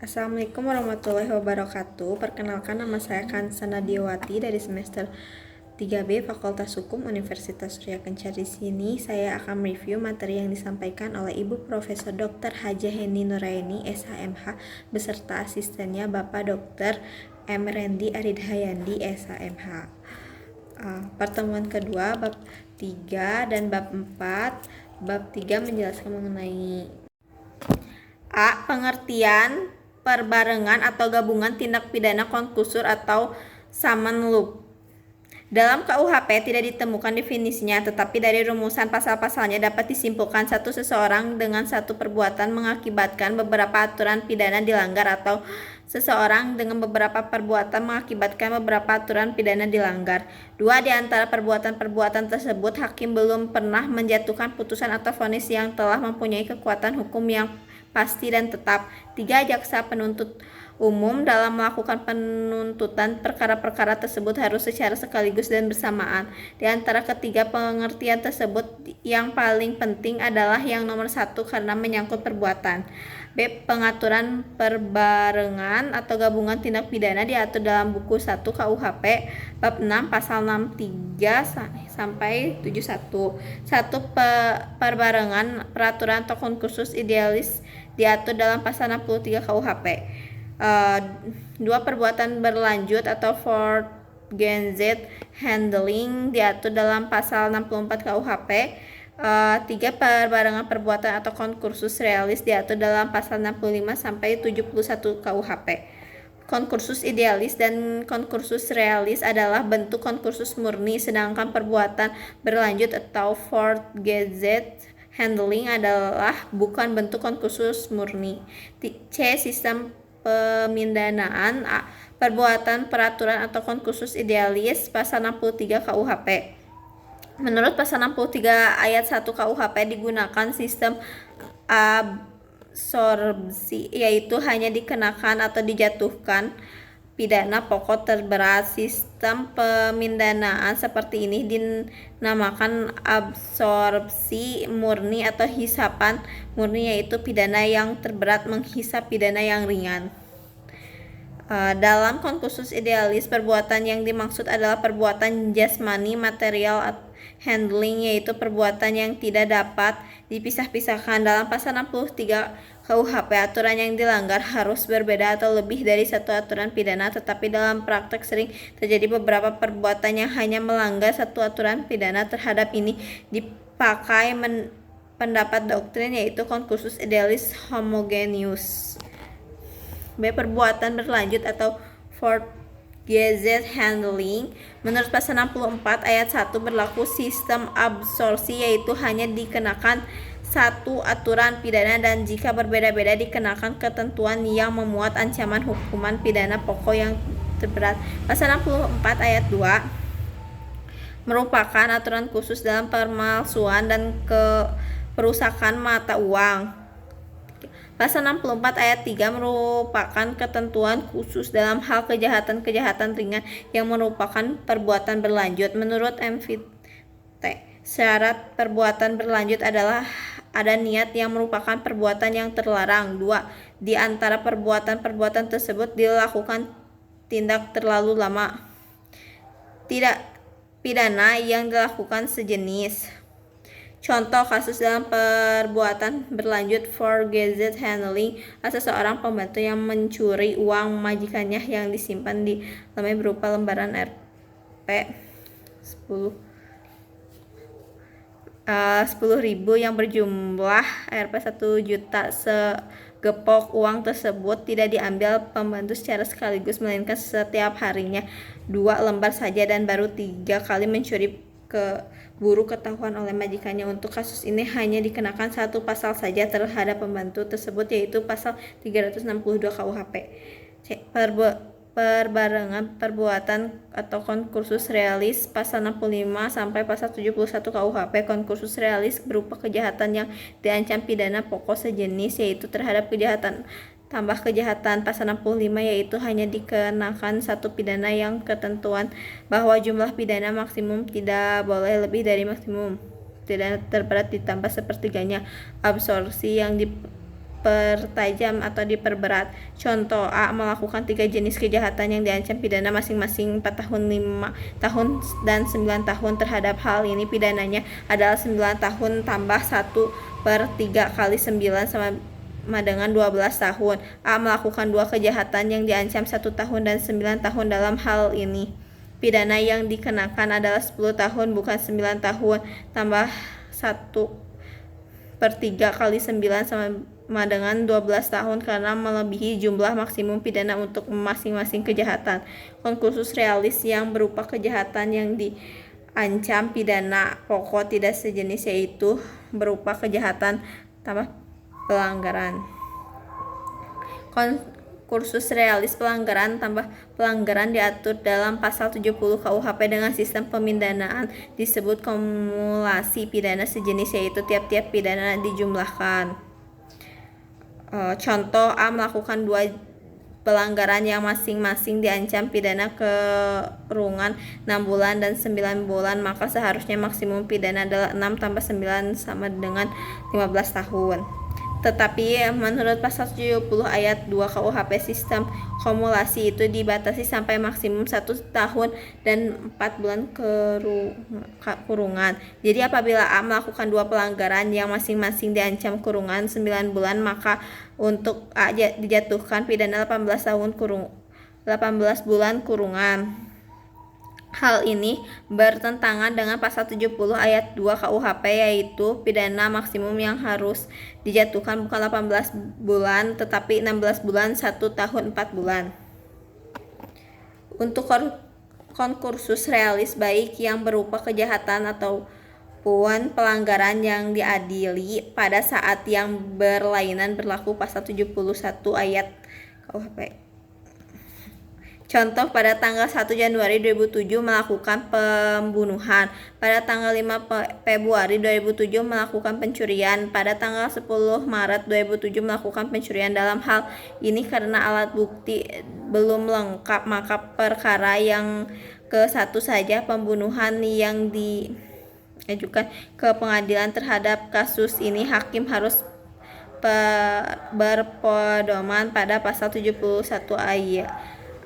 Assalamualaikum warahmatullahi wabarakatuh. Perkenalkan, nama saya Kansana Diawati dari semester 3B Fakultas Hukum Universitas Surya Kencana. Di sini saya akan mereview materi yang disampaikan oleh Ibu Profesor Dr. Haja Heni Nuraini, SHMH, beserta asistennya Bapak Dr. M. Rendi Aridhayandi, SHMH. Pertemuan kedua, bab 3 dan bab 4. Bab 3 menjelaskan mengenai pengertian perbarengan atau gabungan tindak pidana konkusur atau summon loop. Dalam KUHP tidak ditemukan definisinya, tetapi dari rumusan pasal-pasalnya dapat disimpulkan seseorang dengan satu perbuatan mengakibatkan beberapa aturan pidana dilanggar atau seseorang dengan beberapa perbuatan mengakibatkan beberapa aturan pidana dilanggar. Dua di antara perbuatan-perbuatan tersebut hakim belum pernah menjatuhkan putusan atau vonis yang telah mempunyai kekuatan hukum yang pasti dan tetap. 3. Jaksa penuntut umum dalam melakukan penuntutan perkara-perkara tersebut harus secara sekaligus dan bersamaan. Di antara ketiga pengertian tersebut, yang paling penting adalah yang nomor 1 karena menyangkut perbuatan. B. Pengaturan perbarengan atau gabungan tindak pidana diatur dalam buku 1 KUHP bab 6 pasal 63 sampai 71. 1. Perbarengan peraturan atau konkursus idealis diatur dalam pasal 63 KUHP. 2. Perbuatan berlanjut atau fortgenset handling diatur dalam pasal 64 KUHP. 3. Perbarengan perbuatan atau konkursus realis diatur dalam pasal 65 sampai 71 KUHP. Konkursus idealis dan konkursus realis adalah bentuk konkursus murni, sedangkan perbuatan berlanjut atau fortgenset handling adalah bukan bentuk konkursus murni. C. Sistem pemindanaan perbuatan peraturan atau konkursus idealis pasal 63 KUHP. Menurut pasal 63 ayat 1 KUHP digunakan sistem absorpsi, yaitu hanya dikenakan atau dijatuhkan pidana pokok terberat. Sistem pemindanaan seperti ini dinamakan absorpsi murni atau hisapan murni, yaitu pidana yang terberat menghisap pidana yang ringan. Dalam konkursus idealis, perbuatan yang dimaksud adalah perbuatan jasmani material handling, yaitu perbuatan yang tidak dapat dipisah-pisahkan. Dalam pasal 63 KUHP, aturan yang dilanggar harus berbeda atau lebih dari satu aturan pidana, tetapi dalam praktek sering terjadi beberapa perbuatan yang hanya melanggar satu aturan pidana. Terhadap ini dipakai pendapat doktrin, yaitu konkursus idealis homogeneus. B. Perbuatan berlanjut atau fortgenset handling. Menurut pasal 64 ayat 1 berlaku sistem absorpsi, yaitu hanya dikenakan satu aturan pidana dan jika berbeda-beda dikenakan ketentuan yang memuat ancaman hukuman pidana pokok yang terberat. Pasal 64 ayat 2 merupakan aturan khusus dalam pemalsuan dan perusakan mata uang. Pasal 64 ayat 3 merupakan ketentuan khusus dalam hal kejahatan-kejahatan ringan yang merupakan perbuatan berlanjut. Menurut MVT, syarat perbuatan berlanjut adalah ada niat yang merupakan perbuatan yang terlarang. 2. Di antara perbuatan-perbuatan tersebut dilakukan tindak terlalu lama. Tidak pidana yang dilakukan sejenis. Contoh kasus dalam perbuatan berlanjut fortgenset handling, seseorang pembantu yang mencuri uang majikannya yang disimpan di lemari berupa lembaran Rp 10.000 yang berjumlah Rp 1 juta. Segepok uang tersebut tidak diambil pembantu secara sekaligus, melainkan setiap harinya 2 lembar saja dan baru 3 kali mencuri keburu ketahuan oleh majikannya. Untuk kasus ini hanya dikenakan satu pasal saja terhadap pembantu tersebut, yaitu pasal 362 KUHP. Perbarengan perbuatan atau konkursus realis pasal 65 sampai pasal 71 KUHP. Konkursus realis berupa kejahatan yang diancam pidana pokok sejenis, yaitu terhadap kejahatan tambah kejahatan. Pasal 65 yaitu hanya dikenakan satu pidana yang ketentuan bahwa jumlah pidana maksimum tidak boleh lebih dari maksimum pidana terberat ditambah sepertiganya. Absorpsi yang dipertajam atau diperberat. Contoh A. Melakukan 3 jenis kejahatan yang diancam pidana masing-masing 4 tahun, 5 tahun, dan 9 tahun. Terhadap hal ini pidananya adalah 9 tahun tambah 1/3 kali 9 sama dengan 12 tahun. A. Melakukan 2 kejahatan yang diancam 1 tahun dan 9 tahun. Dalam hal ini pidana yang dikenakan adalah 10 tahun bukan 9 tahun tambah 1/3 kali 9 sama dengan 12 tahun karena melebihi jumlah maksimum pidana untuk masing-masing kejahatan. Konkursus realis yang berupa kejahatan yang diancam pidana pokok tidak sejenis yaitu berupa kejahatan tambah pelanggaran. Kursus realis pelanggaran tambah pelanggaran diatur dalam pasal 70 KUHP dengan sistem pemindanaan disebut kumulasi pidana sejenis yaitu tiap-tiap pidana dijumlahkan. Contoh A. Melakukan 2 pelanggaran yang masing-masing diancam pidana kurungan 6 bulan dan 9 bulan, maka seharusnya maksimum pidana adalah 6 tambah 9 sama dengan 15 tahun. Tetapi menurut pasal 70 ayat 2 KUHP sistem kumulasi itu dibatasi sampai maksimum 1 tahun dan 4 bulan kurungan. Jadi apabila A melakukan 2 pelanggaran yang masing-masing diancam kurungan 9 bulan, maka untuk A dijatuhkan pidana 18 bulan kurungan. Hal ini bertentangan dengan pasal 70 ayat 2 KUHP yaitu pidana maksimum yang harus dijatuhkan bukan 18 bulan tetapi 16 bulan 1 tahun 4 bulan. Untuk konkursus realis baik yang berupa kejahatan ataupun pelanggaran yang diadili pada saat yang berlainan berlaku pasal 71 ayat KUHP. Contoh, pada tanggal 1 Januari 2007 melakukan pembunuhan, pada tanggal 5 Februari 2007 melakukan pencurian, pada tanggal 10 Maret 2007 melakukan pencurian. Dalam hal ini karena alat bukti belum lengkap, maka perkara yang ke-1 saja pembunuhan yang diajukan ke pengadilan. Terhadap kasus ini hakim harus berpedoman pada pasal 71 ayat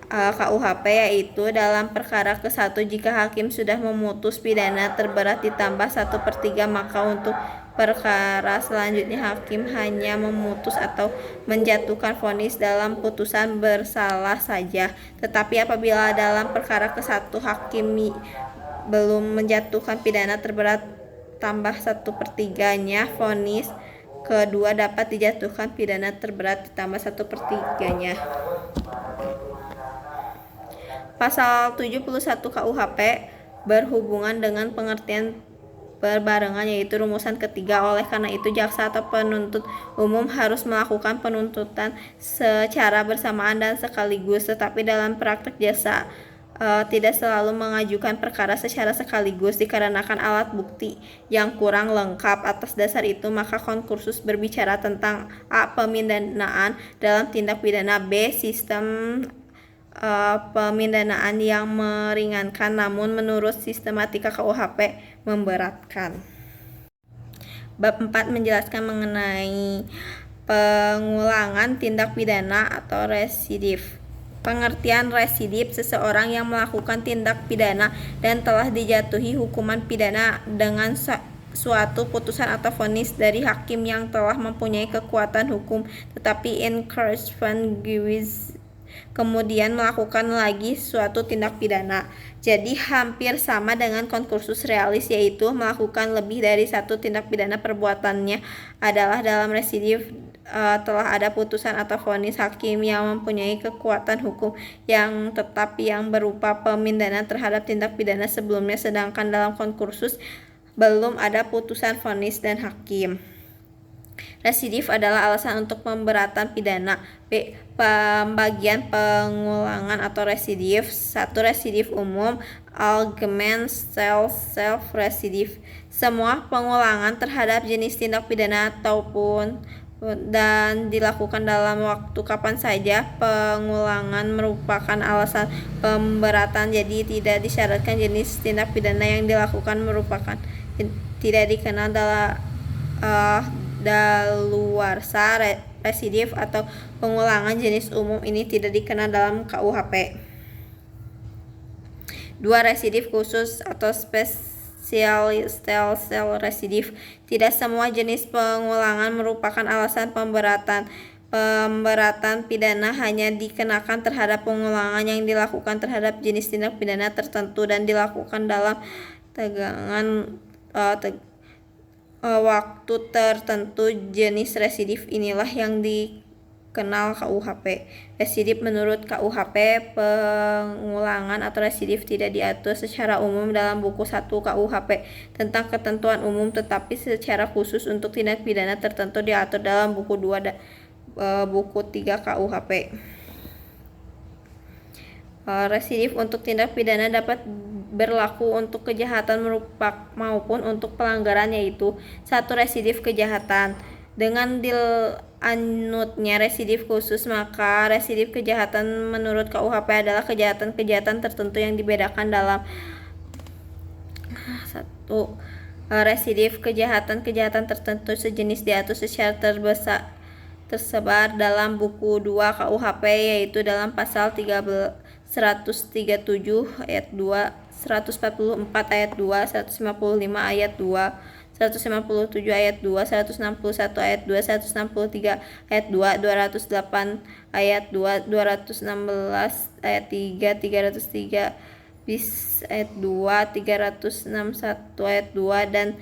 KUHP yaitu dalam perkara ke-1 jika hakim sudah memutus pidana terberat ditambah 1/3, maka untuk perkara selanjutnya hakim hanya memutus atau menjatuhkan vonis dalam putusan bersalah saja. Tetapi apabila dalam perkara ke-1 hakim belum menjatuhkan pidana terberat tambah 1/3-nya, vonis kedua dapat dijatuhkan pidana terberat ditambah 1/3-nya. Pasal 71 KUHP berhubungan dengan pengertian berbarengan yaitu rumusan ketiga. Oleh karena itu jaksa atau penuntut umum harus melakukan penuntutan secara bersamaan dan sekaligus, tetapi dalam praktek jaksa tidak selalu mengajukan perkara secara sekaligus dikarenakan alat bukti yang kurang lengkap. Atas dasar itu maka konkursus berbicara tentang A. Pemindanaan dalam tindak pidana, B. Sistem pemindanaan yang meringankan namun menurut sistematika KUHP memberatkan. Bab 4 menjelaskan mengenai pengulangan tindak pidana atau residif. Pengertian residif: seseorang yang melakukan tindak pidana dan telah dijatuhi hukuman pidana dengan suatu putusan atau vonis dari hakim yang telah mempunyai kekuatan hukum, tetapi encouragement kemudian melakukan lagi suatu tindak pidana. Jadi hampir sama dengan konkursus realis, yaitu melakukan lebih dari satu tindak pidana. Perbuatannya adalah dalam residif telah ada putusan atau vonis hakim yang mempunyai kekuatan hukum yang tetap yang berupa pemindahan terhadap tindak pidana sebelumnya, sedangkan dalam konkursus belum ada putusan vonis dan hakim. Residiv adalah alasan untuk pemberatan pidana. B. Pembagian pengulangan atau residiv. 1. Residiv umum, algemen, self-residiv. Semua pengulangan terhadap jenis tindak pidana ataupun dan dilakukan dalam waktu kapan saja. Pengulangan merupakan alasan pemberatan, jadi tidak disyaratkan jenis tindak pidana yang dilakukan merupakan tidak dikenal dalam daluarsa. residif atau pengulangan jenis umum ini tidak dikenal dalam KUHP. 2. Residif khusus atau spesial residif. Tidak semua jenis pengulangan merupakan alasan pemberatan. Pemberatan pidana hanya dikenakan terhadap pengulangan yang dilakukan terhadap jenis tindak pidana tertentu dan dilakukan dalam waktu tertentu. Jenis residif inilah yang dikenal KUHP. Residif menurut KUHP, pengulangan atau residif tidak diatur secara umum dalam buku 1 KUHP tentang ketentuan umum, tetapi secara khusus untuk tindak pidana tertentu diatur dalam buku 3 KUHP. Residif untuk tindak pidana dapat berlaku untuk kejahatan maupun untuk pelanggaran, yaitu 1. Residif kejahatan. Dengan dianutnya residif khusus, maka residif kejahatan menurut KUHP adalah kejahatan-kejahatan tertentu yang dibedakan dalam 1. Residif kejahatan-kejahatan tertentu sejenis diatur secara tersebar dalam buku 2 KUHP, yaitu dalam pasal 137 ayat 2, 144 ayat 2, 155 ayat 2, 157 ayat 2, 161 ayat 2, 163 ayat 2, 208 ayat 2, 216 ayat 3, 303 bis ayat 2, 361 ayat 2, dan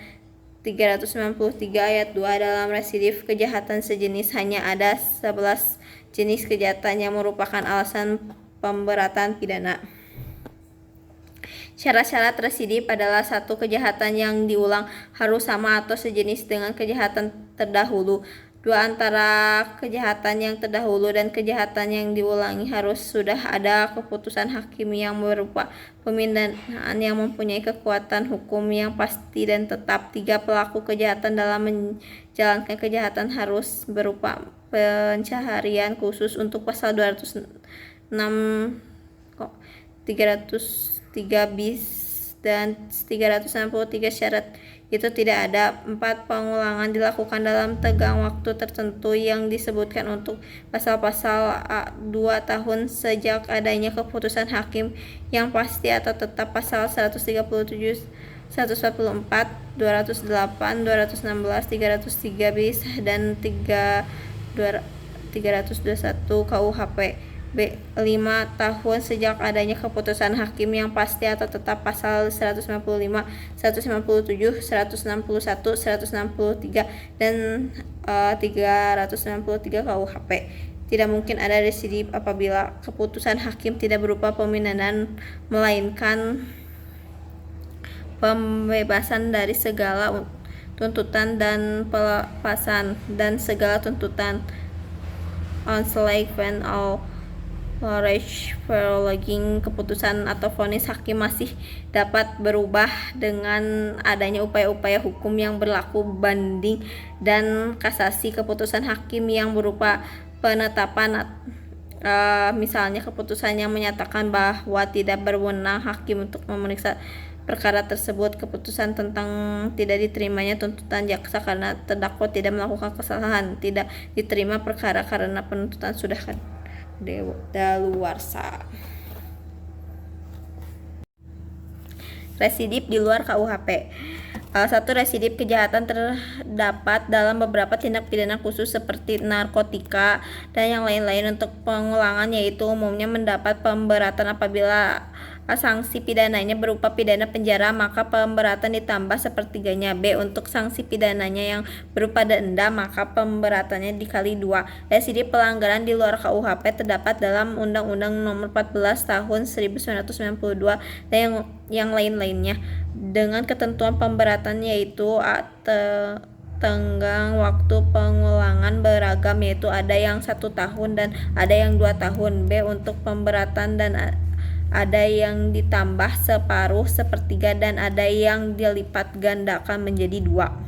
393 ayat 2. Dalam residif kejahatan sejenis hanya ada 11 jenis kejahatan yang merupakan alasan pemberatan pidana. Syarat-syarat residif adalah 1. Kejahatan yang diulang harus sama atau sejenis dengan kejahatan terdahulu. 2. Antara kejahatan yang terdahulu dan kejahatan yang diulangi harus sudah ada keputusan hakim yang berupa pemindahan yang mempunyai kekuatan hukum yang pasti dan tetap. 3. Pelaku kejahatan dalam menjalankan kejahatan harus berupa pencaharian khusus untuk pasal 303 bis dan 363. Syarat itu tidak ada. 4. Pengulangan dilakukan dalam tenggang waktu tertentu yang disebutkan untuk pasal-pasal 2 tahun sejak adanya keputusan hakim yang pasti atau tetap. Pasal 137, 144, 208, 216, 303 bis dan 321 KUHP. 5 tahun sejak adanya keputusan hakim yang pasti atau tetap. Pasal 155, 157, 161, 163 dan 363 KUHP. Tidak mungkin ada residif apabila keputusan hakim tidak berupa pemindahan, melainkan pembebasan dari segala tuntutan dan pelepasan dan segala tuntutan enslavement or following. Keputusan atau vonis hakim masih dapat berubah dengan adanya upaya-upaya hukum yang berlaku, banding dan kasasi. Keputusan hakim yang berupa penetapan, misalnya keputusan yang menyatakan bahwa tidak berwenang hakim untuk memeriksa perkara tersebut. Keputusan tentang tidak diterimanya tuntutan jaksa karena terdakwa tidak melakukan kesalahan. Tidak diterima perkara karena penuntutan sudah daluarsa. Residif di luar KUHP. 1. Residif kejahatan terdapat dalam beberapa tindak pidana khusus seperti narkotika dan yang lain-lain. Untuk pengulangan, yaitu umumnya mendapat pemberatan apabila sanksi pidananya berupa pidana penjara, maka pemberatan ditambah sepertiganya. B. Untuk sanksi pidananya yang berupa denda, maka pemberatannya dikali 2. Residif pelanggaran di luar KUHP terdapat dalam Undang-Undang Nomor 14 Tahun 1992 dan yang lain-lainnya dengan ketentuan pemberatan, yaitu tenggang waktu pengulangan beragam, yaitu ada yang 1 tahun dan ada yang 2 tahun. B. Untuk pemberatan dan ada yang ditambah separuh, sepertiga, dan ada yang dilipat gandakan menjadi 2.